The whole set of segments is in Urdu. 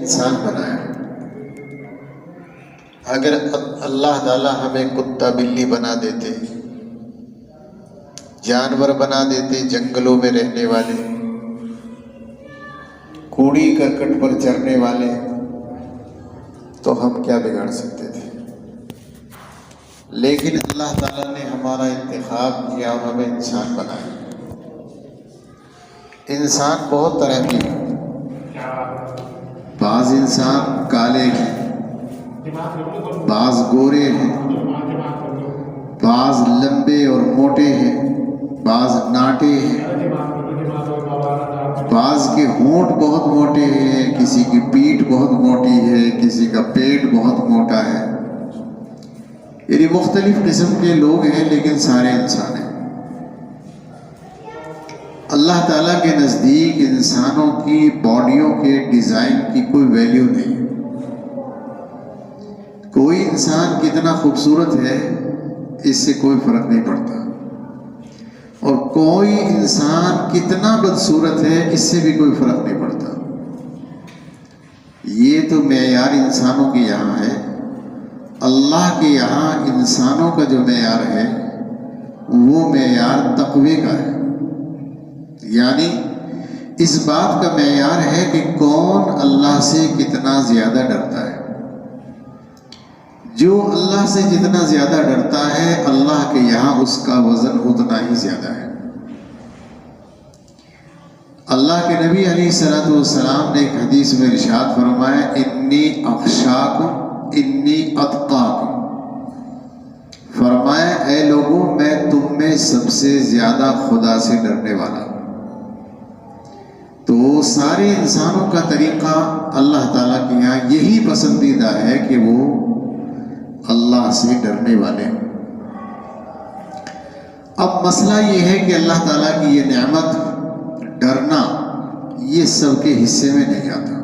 انسان بنایا۔ اگر اللہ تعالیٰ ہمیں کتا بلی بنا دیتے، جانور بنا دیتے جنگلوں میں رہنے والے، کوڑی کرکٹ پر چرنے والے، تو ہم کیا بگاڑ سکتے تھے؟ لیکن اللہ تعالیٰ نے ہمارا انتخاب کیا اور ہمیں انسان بنایا۔ انسان بہت طرح کے ہیں، بعض انسان کالے ہیں، بعض گورے ہیں، بعض لمبے اور موٹے ہیں، بعض ناٹے ہیں، بعض کے ہونٹ بہت موٹے ہیں، کسی کی پیٹھ بہت موٹی ہے، کسی کا پیٹ بہت موٹا ہے۔ یعنی مختلف قسم کے لوگ ہیں، لیکن سارے انسان ہیں۔ اللہ تعالیٰ کے نزدیک انسانوں کی باڈیوں کے ڈیزائن کی کوئی ویلیو نہیں۔ کوئی انسان کتنا خوبصورت ہے اس سے کوئی فرق نہیں پڑتا، اور کوئی انسان کتنا بدصورت ہے اس سے بھی کوئی فرق نہیں پڑتا۔ یہ تو معیار انسانوں کے یہاں ہے۔ اللہ کے یہاں انسانوں کا جو معیار ہے وہ معیار تقوی کا ہے، یعنی اس بات کا معیار ہے کہ کون اللہ سے کتنا زیادہ ڈرتا ہے۔ جو اللہ سے جتنا زیادہ ڈرتا ہے اللہ کے یہاں اس کا وزن اتنا ہی زیادہ ہے۔ اللہ کے نبی علیہ الصلوۃ والسلام نے ایک حدیث میں ارشاد فرمایا، انی اخشاکم انی اتقاکم، فرمایا اے لوگوں میں تم میں سب سے زیادہ خدا سے ڈرنے والا ہوں۔ تو سارے انسانوں کا طریقہ اللہ تعالیٰ کے یہاں یہی پسندیدہ ہے کہ وہ اللہ سے ڈرنے والے ہیں۔ اب مسئلہ یہ ہے کہ اللہ تعالیٰ کی یہ نعمت ڈرنا یہ سب کے حصے میں نہیں آتا۔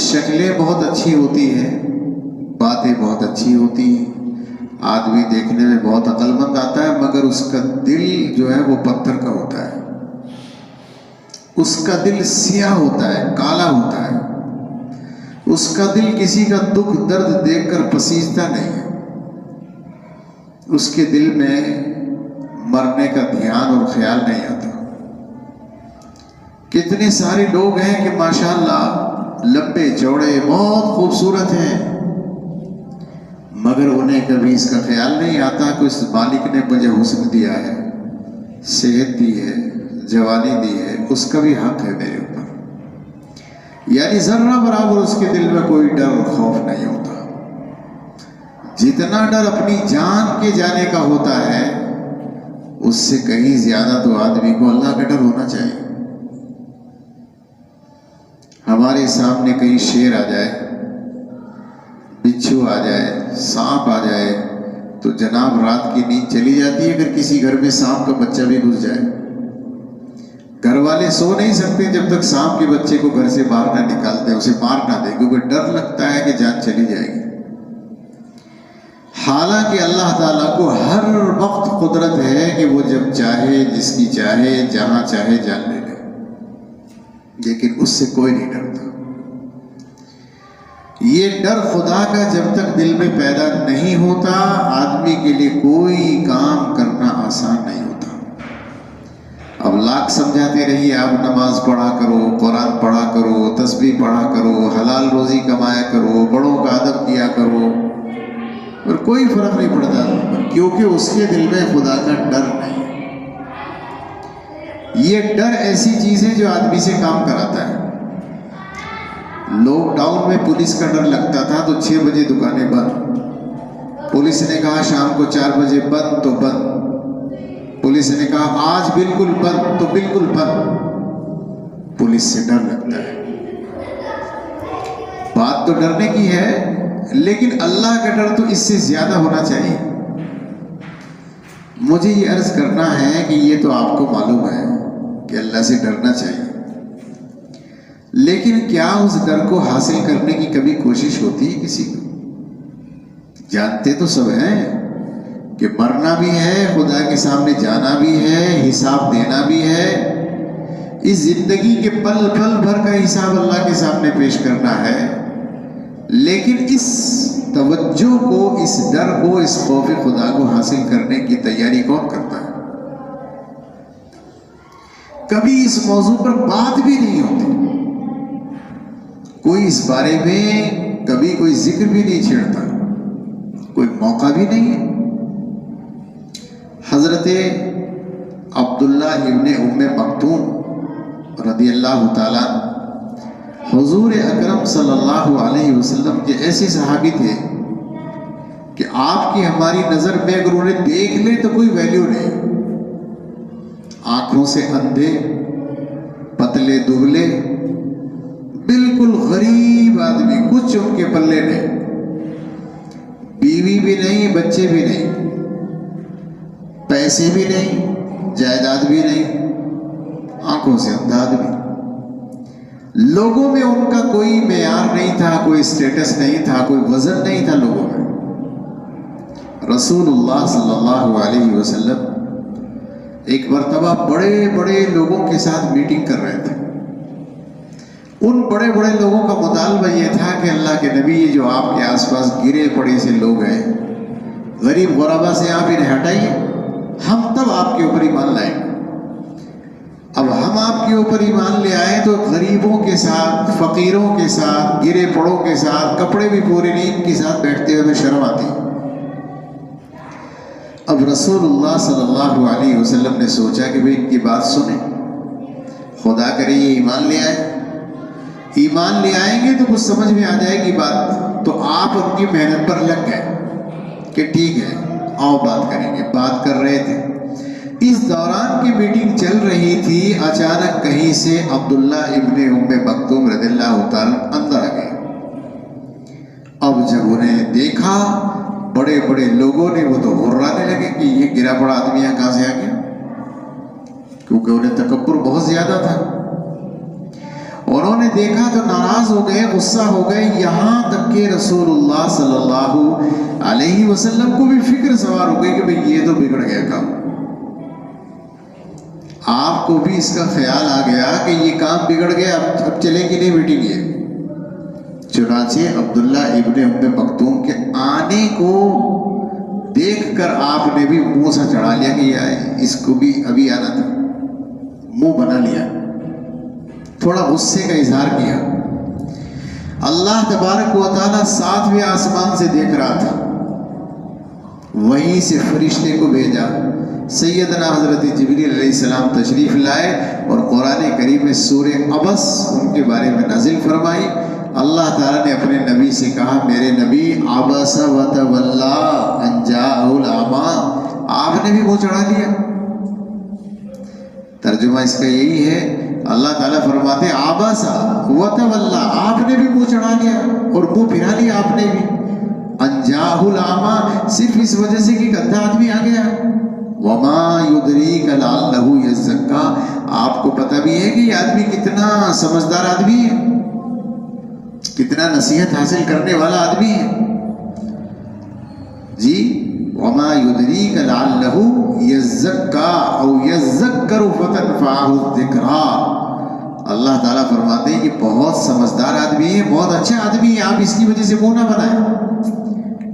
شکلیں بہت اچھی ہوتی ہیں، باتیں بہت اچھی ہوتی ہیں، آدمی دیکھنے میں بہت عقل مند آتا ہے، مگر اس کا دل جو ہے وہ پتھر کا ہوتا ہے، اس کا دل سیاہ ہوتا ہے، کالا ہوتا ہے، اس کا دل کسی کا دکھ درد دیکھ کر پسیجتا نہیں ہے، اس کے دل میں مرنے کا دھیان اور خیال نہیں آتا۔ کتنے سارے لوگ ہیں کہ ماشاءاللہ لمبے چوڑے بہت خوبصورت ہیں، مگر انہیں کبھی اس کا خیال نہیں آتا کہ اس مالک نے مجھے حسن دیا ہے، صحت دی ہے، جوانی دی ہے، اس کا بھی حق ہے میرے اوپر۔ یعنی ذرہ برابر اس کے دل میں کوئی ڈر اور خوف نہیں ہوتا۔ جتنا ڈر اپنی جان کے جانے کا ہوتا ہے اس سے کہیں زیادہ تو آدمی کو اللہ کا ڈر ہونا چاہیے۔ ہمارے سامنے کہیں شیر آ جائے، بچھو آ جائے، سانپ آ جائے تو جناب رات کی نیند چلی جاتی ہے۔ اگر کسی گھر میں سانپ کا بچہ بھی گھس جائے، گھر والے سو نہیں سکتے جب تک سانپ کے بچے کو گھر سے باہر نہ نکال دیں، اسے مار نہ دیں، کیونکہ ڈر لگتا ہے کہ جان چلی جائے گی۔ حالانکہ اللہ تعالیٰ کو ہر وقت قدرت ہے کہ وہ جب چاہے، جس کی چاہے، جہاں چاہے جان لے لے، لیکن اس سے کوئی نہیں ڈرتا۔ یہ ڈر خدا کا جب تک دل میں پیدا نہیں ہوتا آدمی کے لیے کوئی کام کرنا آسان نہیں ہوتا۔ اب لاکھ سمجھاتے رہیے آپ نماز پڑھا کرو، قرآن پڑھا کرو، تسبیح پڑھا کرو، حلال روزی کمایا کرو، بڑوں کا ادب کیا کرو، اور کوئی فرق نہیں پڑتا، کیونکہ اس کے دل میں خدا کا ڈر نہیں ہے۔ یہ ڈر ایسی چیز ہے جو آدمی سے کام کراتا ہے۔ لاک ڈاؤن میں پولیس کا ڈر لگتا تھا تو 6 بجے دکانیں بند، پولیس نے کہا شام کو 4 بجے بند تو بند، پولیس نے کہا آج بالکل بند تو بالکل بند۔ پولیس سے ڈر لگتا ہے۔ بات تو ڈرنے کی ہے، لیکن اللہ کا ڈر تو اس سے زیادہ ہونا چاہیے۔ مجھے یہ عرض کرنا ہے کہ یہ تو آپ کو معلوم ہے کہ اللہ سے ڈرنا چاہیے، لیکن کیا اس ڈر کو حاصل کرنے کی کبھی کوشش ہوتی ہے کسی کو؟ جانتے تو سب ہیں کہ مرنا بھی ہے، خدا کے سامنے جانا بھی ہے، حساب دینا بھی ہے، اس زندگی کے پل پل بھر کا حساب اللہ کے سامنے پیش کرنا ہے، لیکن اس توجہ کو، اس ڈر کو، اس خوف خدا کو حاصل کرنے کی تیاری کون کرتا ہے؟ کبھی اس موضوع پر بات بھی نہیں ہوتی، کوئی اس بارے میں کبھی کوئی ذکر بھی نہیں چھیڑتا، کوئی موقع بھی نہیں ہے۔ حضرت عبداللہ ابن ام مکتوم رضی اللہ تعالیٰ حضور اکرم صلی اللہ علیہ وسلم کے ایسے صحابی تھے کہ آپ کی ہماری نظر میں اگر انہیں دیکھ لے تو کوئی ویلیو نہیں، آنکھوں سے اندھے، پتلے دبلے، بالکل غریب آدمی، کچھ ان کے پلے نہیں، بیوی بھی نہیں، بچے بھی نہیں، پیسے بھی نہیں، جائیداد بھی نہیں، آنکھوں سے اندھا آدمی۔ لوگوں میں ان کا کوئی معیار نہیں تھا، کوئی اسٹیٹس نہیں تھا، کوئی وزن نہیں تھا لوگوں میں۔ رسول اللہ صلی اللہ علیہ وسلم ایک مرتبہ بڑے بڑے لوگوں کے ساتھ میٹنگ کر رہے تھے۔ ان بڑے بڑے لوگوں کا مطالبہ یہ تھا کہ اللہ کے نبی، یہ جو آپ کے آس پاس گرے پڑے سے لوگ ہیں، غریب غربا سے آپ انہیں ہٹائیے، ہم تب آپ کے اوپر ایمان لائیں گے۔ اب ہم آپ کے اوپر ایمان لے آئے تو غریبوں کے ساتھ، فقیروں کے ساتھ، گرے پڑوں کے ساتھ، کپڑے بھی پورے نہیں کے ساتھ بیٹھتے ہوئے شرم آتی۔ اب رسول اللہ صلی اللہ علیہ وسلم نے سوچا کہ بھئی ان کی بات سنیں، خدا کرے یہ ایمان لے آئے، ایمان لے آئیں گے تو کچھ سمجھ میں آ جائے گی بات۔ تو آپ ان کی محنت پر لگ گئے کہ ٹھیک ہے آؤ بات کریں گے۔ بات کر رہے تھے، اس دوران کی میٹنگ چل رہی تھی، اچانک کہیں سے عبداللہ ابن ام مکتوم رضی اللہ تعالیٰ اندر آ گئے۔ اب جب انہیں دیکھا بڑے بڑے لوگوں نے، وہ تو غرانے لگے کہ یہ گرا پڑا آدمی یہاں کہاں سے آ گیا، کیونکہ انہیں تکبر بہت زیادہ تھا۔ انہوں نے دیکھا تو ناراض ہو گئے، غصہ ہو گئے، یہاں تک کہ رسول اللہ صلی اللہ علیہ وسلم کو بھی فکر سوار ہو گئی کہ بھئی یہ تو بگڑ گیا کام۔ آپ کو بھی اس کا خیال آ گیا کہ یہ کام بگڑ گیا، اب چلے گی نہیں میٹنگ یہ۔ چنانچہ عبداللہ ابن ام مکتوم کے آنے کو دیکھ کر آپ نے بھی منہ سا چڑھا لیا کہ اس کو بھی ابھی آنا تھا، منہ بنا لیا، تھوڑا غصے کا اظہار کیا۔ اللہ تبارک و تعالیٰ 7ویں آسمان سے دیکھ رہا تھا، وہیں سے فرشتے کو بھیجا، سیدنا حضرت جبریل علیہ السلام تشریف لائے اور قرآن کریم میں سورہ عبس ان کے بارے میں نازل فرمائی۔ اللہ تعالیٰ نے اپنے نبی سے کہا، میرے نبی عبس وتولی ان جاءہ الاعمی، آپ نے بھی منہ چڑھا لیا۔ ترجمہ اس کا یہی ہے، اللہ تعالیٰ فرماتے عبس وتولی، آپ نے بھی منہ چڑھا لیا اور منہ پھرا لیا آپ نے بھی، ان جاءہ الاعمی، صرف اس وجہ سے کہ گدھا آدمی آ گیا۔ وما یدریک لعلہ یزکا، آپ کو پتہ بھی ہے کہ یہ آدمی کتنا سمجھدار آدمی ہے، کتنا نصیحت حاصل کرنے والا آدمی ہے جی۔ وما یدریک لعلہ یزکا او یذکر فتنفعہ الذکریٰ، اللہ تعالیٰ فرماتے ہیں کہ بہت سمجھدار آدمی ہے، بہت اچھا آدمی ہے، آپ اس کی وجہ سے منہ نہ بنائیں۔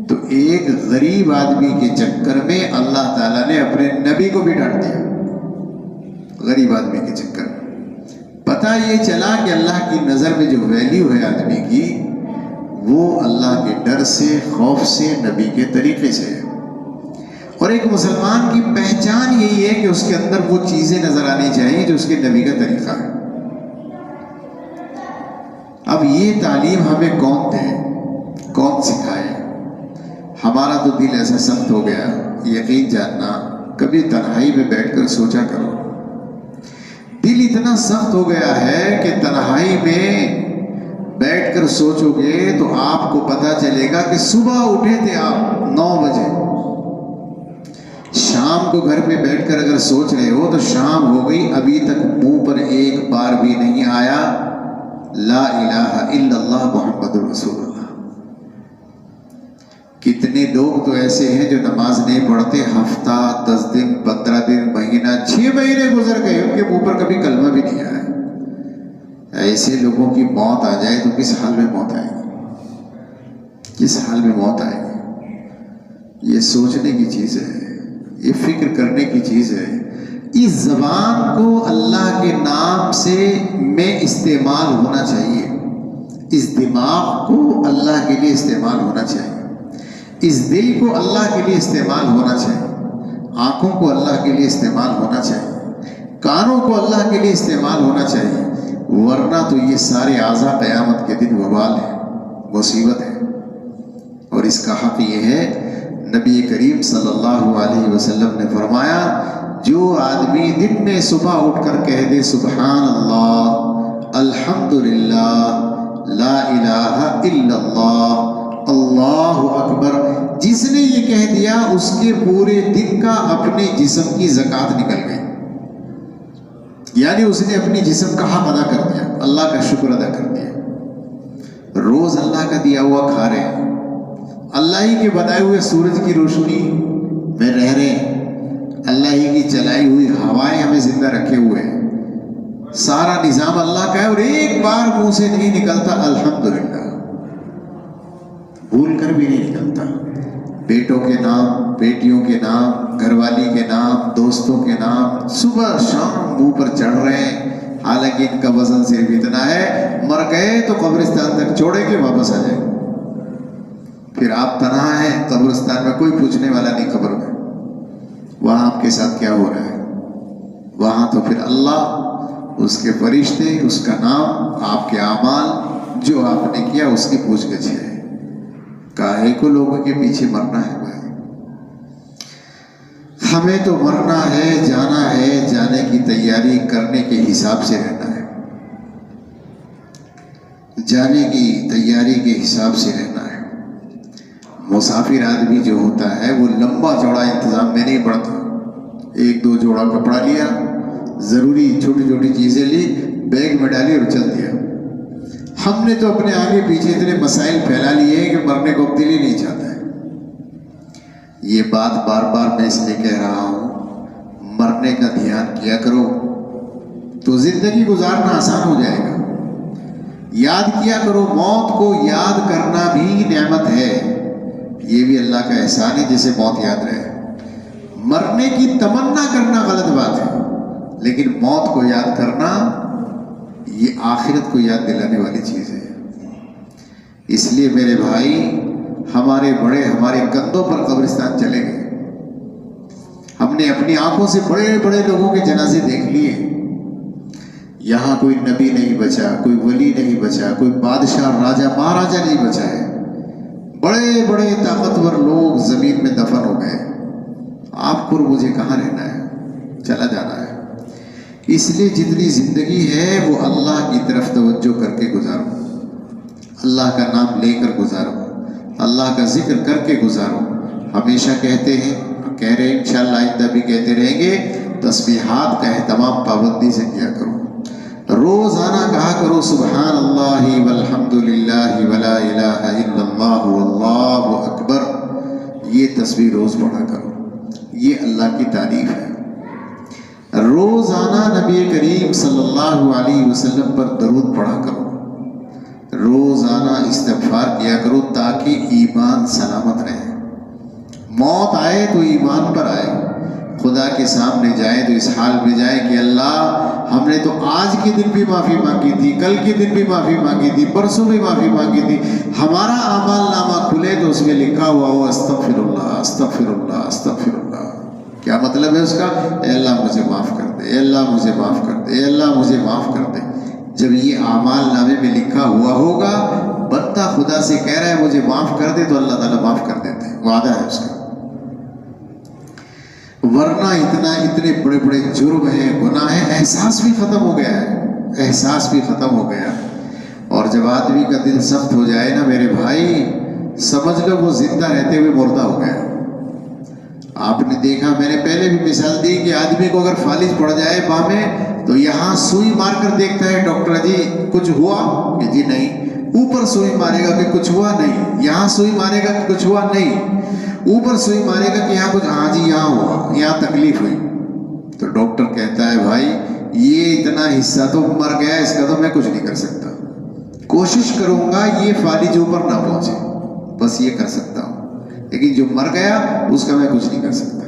تو ایک غریب آدمی کے چکر میں اللہ تعالیٰ نے اپنے نبی کو بھی ڈانٹ دیا، غریب آدمی کے چکر میں۔ پتہ یہ چلا کہ اللہ کی نظر میں جو ویلیو ہے آدمی کی، وہ اللہ کے ڈر سے، خوف سے، نبی کے طریقے سے ہے۔ اور ایک مسلمان کی پہچان یہی ہے کہ اس کے اندر وہ چیزیں نظر آنی چاہیے جو اس کے نبی کا طریقہ ہے۔ اب یہ تعلیم ہمیں کون دے، کون سکھائے؟ ہمارا تو دل ایسا سخت ہو گیا، یقین جاننا، کبھی تنہائی میں بیٹھ کر سوچا کرو، دل اتنا سخت ہو گیا ہے کہ تنہائی میں بیٹھ کر سوچو گے تو آپ کو پتہ چلے گا کہ صبح اٹھے تھے آپ 9 بجے، شام کو گھر پہ بیٹھ کر اگر سوچ رہے ہو تو شام ہو گئی، ابھی تک منہ پر ایک بار بھی نہیں آیا لا الہ الا اللہ محمد رسول اللہ۔ کتنے لوگ تو ایسے ہیں جو نماز نہیں پڑھتے، ہفتہ، 10 دن، 15 دن، مہینہ، 6 مہینے گزر گئے، ان کے منہ پر کبھی کلمہ بھی نہیں آیا۔ ایسے لوگوں کی موت آ جائے تو کس حال میں موت آئے گی، کس حال میں موت آئے گی؟ یہ سوچنے کی چیز ہے، یہ فکر کرنے کی چیز ہے۔ اس زبان کو اللہ کے نام سے میں استعمال ہونا چاہیے، اس دماغ کو اللہ کے لیے استعمال ہونا چاہیے، اس دل کو اللہ کے لیے استعمال ہونا چاہیے، آنکھوں کو اللہ کے لیے استعمال ہونا چاہیے، کانوں کو اللہ کے لیے استعمال ہونا چاہیے، ورنہ تو یہ سارے اعضاء قیامت کے دن وبال ہے، مصیبت ہے۔ اور اس کا حق یہ ہے، نبی کریم صلی اللہ علیہ وسلم نے فرمایا، جو آدمی دن میں صبح اٹھ کر کہہ دے سبحان اللہ، الحمدللہ، لا الہ الا اللہ، اللہ اکبر، جس نے یہ کہہ دیا اس کے پورے دن کا اپنے جسم کی زکوٰۃ نکل گئی، یعنی اس نے اپنی جسم کا حق ادا کر دیا، اللہ کا شکر ادا کر دیا۔ روز اللہ کا دیا ہوا کھا رہے ہیں، اللہ ہی کے بنائے ہوئے سورج کی روشنی میں رہ رہے ہیں، اللہ ہی کی چلائی ہوئی ہوائیں ہمیں زندہ رکھے ہوئے ہیں، سارا نظام اللہ کا ہے، اور ایک بار منہ سے نہیں نکلتا الحمدللہ، بھول کر بھی نہیں نکلتا۔ بیٹوں کے نام، بیٹیوں کے نام، گھر والی کے نام، دوستوں کے نام صبح شام منہ پر چڑھ رہے ہیں، حالانکہ ان کا وزن صرف اتنا ہے، مر گئے تو قبرستان تک چھوڑیں گے، واپس آ جائیں گے، پھر آپ تنہا ہیں قبرستان میں، کوئی پوچھنے والا نہیں قبر میں، وہاں آپ کے ساتھ کیا ہو رہا ہے؟ وہاں تو پھر اللہ، اس کے فرشتے، اس کا نام، آپ کے اعمال جو آپ نے کیا اس کی پوچھ گچھ ہے۔ کاہے کو لوگوں کے پیچھے مرنا ہے بھائی؟ ہمیں تو مرنا ہے، جانا ہے، جانے کی تیاری کرنے کے حساب سے رہنا ہے، جانے کی تیاری کے حساب سے رہنا ہے۔ مسافر آدمی جو ہوتا ہے وہ لمبا چوڑا انتظام میں نہیں پڑتا، ایک دو جوڑا کپڑا لیا، ضروری چھوٹی چھوٹی چیزیں لی، بیگ میں ڈالی اور چل دیا۔ ہم نے تو اپنے آگے پیچھے اتنے مسائل پھیلا لیے ہیں کہ مرنے کو دل ہی نہیں چاہتا ہے۔ یہ بات بار بار میں اس لیے کہہ رہا ہوں، مرنے کا دھیان کیا کرو تو زندگی گزارنا آسان ہو جائے گا۔ یاد کیا کرو، موت کو یاد کرنا بھی نعمت ہے، یہ بھی اللہ کا احسان ہے جسے موت یاد رہے۔ مرنے کی تمنا کرنا غلط بات ہے، لیکن موت کو یاد کرنا یہ آخرت کو یاد دلانے والی چیز ہے۔ اس لیے میرے بھائی، ہمارے بڑے ہمارے کندھوں پر قبرستان چلے گئے، ہم نے اپنی آنکھوں سے بڑے بڑے لوگوں کے جنازے دیکھ لیے، یہاں کوئی نبی نہیں بچا، کوئی ولی نہیں بچا، کوئی بادشاہ راجہ مہاراجہ نہیں بچا ہے، بڑے بڑے طاقتور لوگ زمین میں دفن ہو گئے۔ آپ کو مجھے کہاں رہنا ہے؟ چلا جانا ہے۔ اس لیے جتنی زندگی ہے وہ اللہ کی طرف توجہ کر کے گزارو، اللہ کا نام لے کر گزارو، اللہ کا ذکر کر کے گزارو۔ ہمیشہ کہتے ہیں، کہہ رہے ہیں، انشاءاللہ آئندہ بھی کہتے رہیں گے، تسبیحات کا اہتمام پابندی سے کیا کرو، روزانہ کہا کرو سبحان اللہ والحمد للہ ولا الہ الا اللہ واللہ اکبر، یہ تسبیح روز پڑھا کرو، یہ اللہ کی تعریف ہے۔ روزانہ نبی کریم صلی اللہ علیہ وسلم پر درود پڑھا کرو، روزانہ استغفار کیا کرو تاکہ ایمان سلامت رہے، موت آئے تو ایمان پر آئے، خدا کے سامنے جائیں تو اس حال میں جائیں کہ اللہ ہم نے تو آج کے دن بھی معافی مانگی تھی، کل کے دن بھی معافی مانگی تھی، پرسوں بھی معافی مانگی تھی، ہمارا اعمال نامہ کھلے تو اس میں لکھا ہوا ہو استغفر اللہ استغفر اللہ استغفر اللہ۔ کیا مطلب ہے اس کا؟ اے اللہ مجھے معاف کر دے، اے اللہ مجھے معاف کر دے، اے اللہ مجھے معاف کر دے۔ جب یہ اعمال نامے میں لکھا ہوا ہوگا، بندہ خدا سے کہہ رہا ہے مجھے معاف کر دے، تو اللہ تعالیٰ معاف کر دیتے ہیں، وعدہ ہے اس کا۔ ورنہ اتنے بڑے بڑے جرم ہیں، گناہ ہیں، احساس بھی ختم ہو گیا ہے، احساس بھی ختم ہو گیا۔ اور جب آدمی کا دل سخت ہو جائے نا میرے بھائی، سمجھ لو وہ زندہ رہتے ہوئے مردہ ہو گیا۔ آپ نے دیکھا، میں نے پہلے بھی مثال دی کہ آدمی کو اگر فالج پڑ جائے باں میں تو یہاں سوئی مار کر دیکھتا ہے، ڈاکٹر جی کچھ ہوا؟ کہ جی نہیں۔ اوپر سوئی مارے گا کہ کچھ ہوا؟ نہیں۔ یہاں سوئی مارے گا کہ کچھ ہوا؟ نہیں۔ اوپر سوئی مارے گا کہ یہاں کچھ، ہاں جی یہاں ہوا، یہاں تکلیف ہوئی۔ تو ڈاکٹر کہتا ہے بھائی یہ اتنا حصہ تو مر گیا، اس کا تو میں کچھ نہیں کر سکتا، کوشش کروں گا یہ فالج اوپر نہ پہنچے، بس یہ کر سکتا ہوں، لیکن جو مر گیا اس کا میں کچھ نہیں کر سکتا۔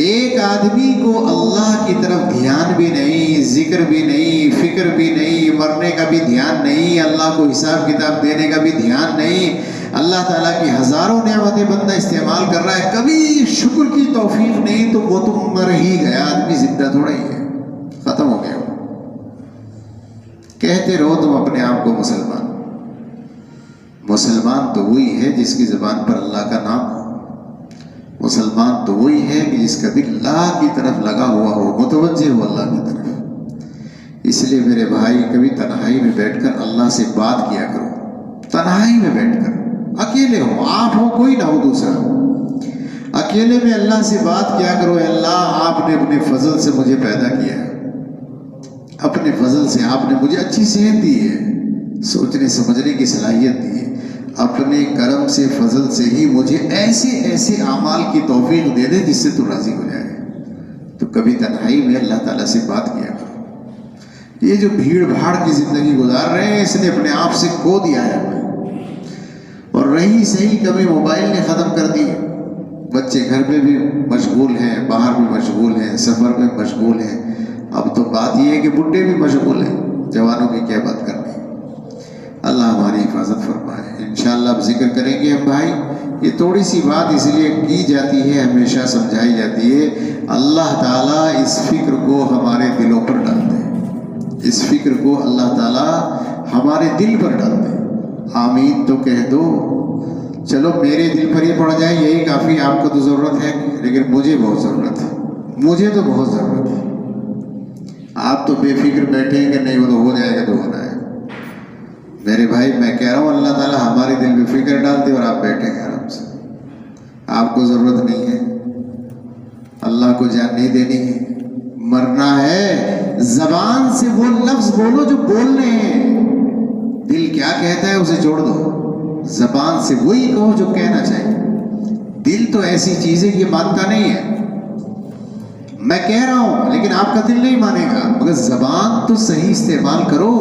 ایک آدمی کو اللہ کی طرف دھیان بھی نہیں، ذکر بھی نہیں، فکر بھی نہیں، مرنے کا بھی دھیان نہیں، اللہ کو حساب کتاب دینے کا بھی دھیان نہیں، اللہ تعالیٰ کی ہزاروں نعمتیں بندہ استعمال کر رہا ہے، کبھی شکر کی توفیق نہیں، تو وہ تو مر ہی گیا، آدمی زندہ تھوڑا ہی ہے، ختم ہو گیا۔ کہتے رہو تم اپنے آپ کو مسلمان، مسلمان تو وہی ہے جس کی زبان پر اللہ کا نام ہو، مسلمان تو وہی ہے کہ جس کا دل اللہ کی طرف لگا ہوا ہو، متوجہ ہو اللہ کی طرف۔ اس لیے میرے بھائی کبھی تنہائی میں بیٹھ کر اللہ سے بات کیا کرو، تنہائی میں بیٹھ کر، اکیلے ہو، آپ ہو کوئی نہ ہو دوسرا، اکیلے میں اللہ سے بات کیا کرو، اے اللہ آپ نے اپنے فضل سے مجھے پیدا کیا ہے، اپنے فضل سے آپ نے مجھے اچھی صحت دی ہے، سوچنے سمجھنے کی صلاحیت دی ہے، اپنے کرم سے فضل سے ہی مجھے ایسے ایسے اعمال کی توفیق دے دے جس سے تو راضی ہو جائے۔ تو کبھی تنہائی میں اللہ تعالیٰ سے بات کیا کرو۔ یہ جو بھیڑ بھاڑ کی زندگی گزار رہے ہیں اس نے اپنے آپ سے کھو دیا ہے ہمیں، اور رہی صحیح کبھی موبائل نے ختم کر دی، بچے گھر پہ بھی مشغول ہیں، باہر بھی مشغول ہیں، سفر میں مشغول ہیں، اب تو بات یہ ہے کہ بڈھے بھی مشغول ہیں، جوانوں کی کیا بات کرنی۔ اللہ ہماری حفاظت فرمائے۔ انشاءاللہ اب ذکر کریں گے ہم بھائی، یہ تھوڑی سی بات اس لیے کی جاتی ہے، ہمیشہ سمجھائی جاتی ہے، اللہ تعالیٰ اس فکر کو ہمارے دلوں پر ڈال دے، اس فکر کو اللہ تعالیٰ ہمارے دل پر ڈال دے۔ آمین تو کہہ دو، چلو میرے دل پر یہ پڑ جائے یہی کافی، آپ کو تو ضرورت ہے لیکن مجھے بہت ضرورت ہے، مجھے تو بہت ضرورت ہے۔ آپ تو بے فکر بیٹھے ہیں کہ نہیں وہ تو ہو جائے گا تو ہونا ہے۔ میرے بھائی میں کہہ رہا ہوں اللہ تعالیٰ ہمارے دل میں فکر ڈالتے اور آپ بیٹھے ہیں آرام سے، آپ کو ضرورت نہیں ہے، اللہ کو جان نہیں دینی ہے، مرنا ہے، زبان سے وہ لفظ بولو جو بولنے ہیں، دل کیا کہتا ہے اسے چھوڑ دو، زبان سے وہی کہو جو کہنا چاہیے۔ دل تو ایسی چیز ہے یہ مانتا نہیں ہے، میں کہہ رہا ہوں لیکن آپ کا دل نہیں مانے گا، مگر زبان تو صحیح استعمال کرو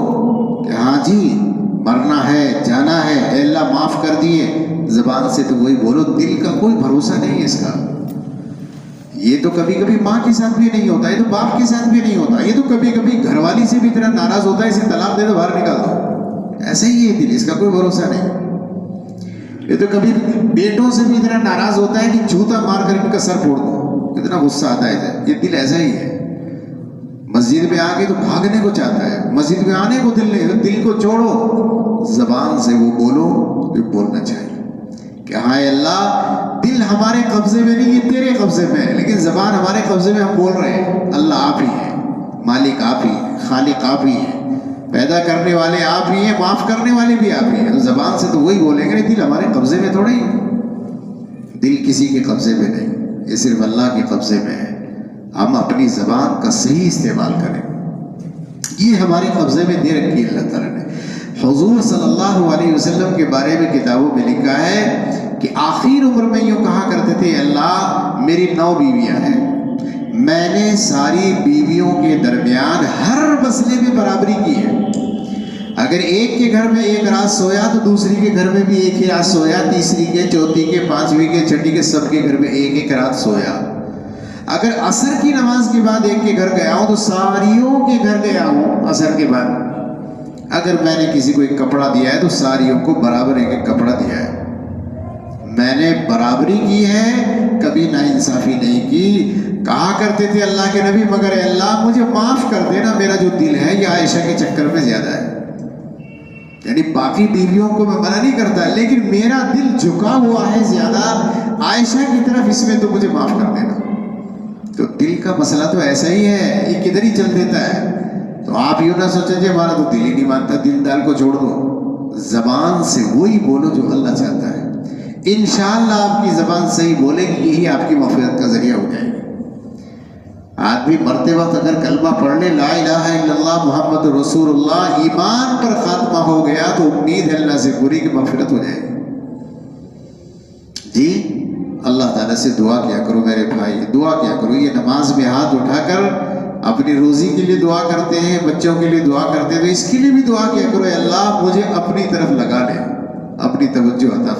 کہ ہاں جی مرنا ہے، جانا ہے، اے اللہ معاف کر دیے، زبان سے تو وہی بولو، دل کا کوئی بھروسہ نہیں ہے اس کا۔ یہ تو کبھی کبھی ماں کے ساتھ بھی نہیں ہوتا، یہ تو باپ کے ساتھ بھی نہیں ہوتا، یہ تو کبھی کبھی گھر والی سے بھی اتنا ناراض ہوتا ہے اسے طلاق دے دو باہر نکال دو، ایسا ہی ہے دل، اس کا کوئی بھروسہ نہیں۔ یہ تو کبھی بیٹوں سے بھی اتنا ناراض ہوتا ہے کہ جوتا مار کر ان کا سر پھوڑ دو، اتنا غصہ آتا ہے، یہ دل ایسا ہی ہے۔ مسجد میں آ کے تو بھاگنے کو چاہتا ہے، مسجد میں آنے کو دل نہیں، دل کو چھوڑو، زبان سے وہ بولو جو بولنا چاہیے کہ ہاں اللہ دل ہمارے قبضے میں نہیں، یہ تیرے قبضے میں ہے، لیکن زبان ہمارے قبضے میں، ہم بول رہے ہیں اللہ آپ ہی ہیں، مالک آپ ہی ہیں، خالق آپ ہی ہیں، پیدا کرنے والے آپ ہی ہیں، معاف کرنے والے بھی آپ ہی ہیں۔ زبان سے تو وہی بولیں گے، دل ہمارے قبضے میں تھوڑا ہی، دل کسی کے قبضے میں نہیں، یہ صرف اللہ کے قبضے میں ہے۔ ہم اپنی زبان کا صحیح استعمال کریں، یہ ہمارے قبضے میں دے رکھی ہے اللہ تعالیٰ نے۔ حضور صلی اللہ علیہ وسلم کے بارے میں کتابوں میں لکھا ہے کہ آخر عمر میں یوں کہا کرتے تھے، اللہ میری 9 بیویاں ہیں، میں نے ساری بیویوں کے درمیان ہر مسئلے میں برابری کی ہے، اگر ایک کے گھر میں ایک رات سویا تو دوسری کے گھر میں بھی ایک ہی رات سویا، تیسری کے، چوتھی کے، پانچویں کے، چھٹی کے، سب کے گھر میں ایک ایک رات سویا۔ اگر عصر کی نماز کے بعد ایک کے گھر گیا ہوں تو ساریوں کے گھر گیا ہوں عصر کے بعد۔ اگر میں نے کسی کو ایک کپڑا دیا ہے تو ساریوں کو برابر ایک ایک کپڑا دیا ہے، میں نے برابری کی ہے، کبھی ناانصافی نہیں کی۔ کہا کرتے تھے اللہ کے نبی مگر اے اللہ مجھے معاف کر دینا، میرا جو دل ہے یہ عائشہ کے چکر میں زیادہ ہے، یعنی باقی بیویوں کو میں منع نہیں کرتا لیکن میرا دل جھکا ہوا ہے زیادہ عائشہ کی طرف، اس میں تو مجھے معاف کر دینا۔ تو دل کا مسئلہ تو ایسا ہی ہے، یہ کدھر ہی چل دیتا ہے۔ تو آپ یوں نہ سوچیں کہ ہمارا تو دل ہی نہیں مانتا، دل دال کو چھوڑ دو، زبان سے وہی بولو جو اللہ چاہتا ہے۔ انشاءاللہ آپ کی زبان صحیح بولے گی، یہی آپ کی مغفرت کا ذریعہ ہو جائے گی۔ آدمی مرتے وقت اگر کلمہ پڑھ لے لا الہ الا اللہ محمد رسول اللہ، ایمان پر خاتمہ ہو گیا تو امید ہے اللہ سے پوری کی مغفرت ہو جائے گی۔ جی اللہ تعالیٰ سے دعا کیا کرو میرے بھائی، دعا کیا کرو، یہ نماز میں ہاتھ اٹھا کر اپنی روزی کے لیے دعا کرتے ہیں، بچوں کے لیے دعا کرتے ہیں، تو اس کے لیے بھی دعا کیا کرو، اے اللہ مجھے اپنی طرف لگا لے، اپنی توجہ عطا فرما۔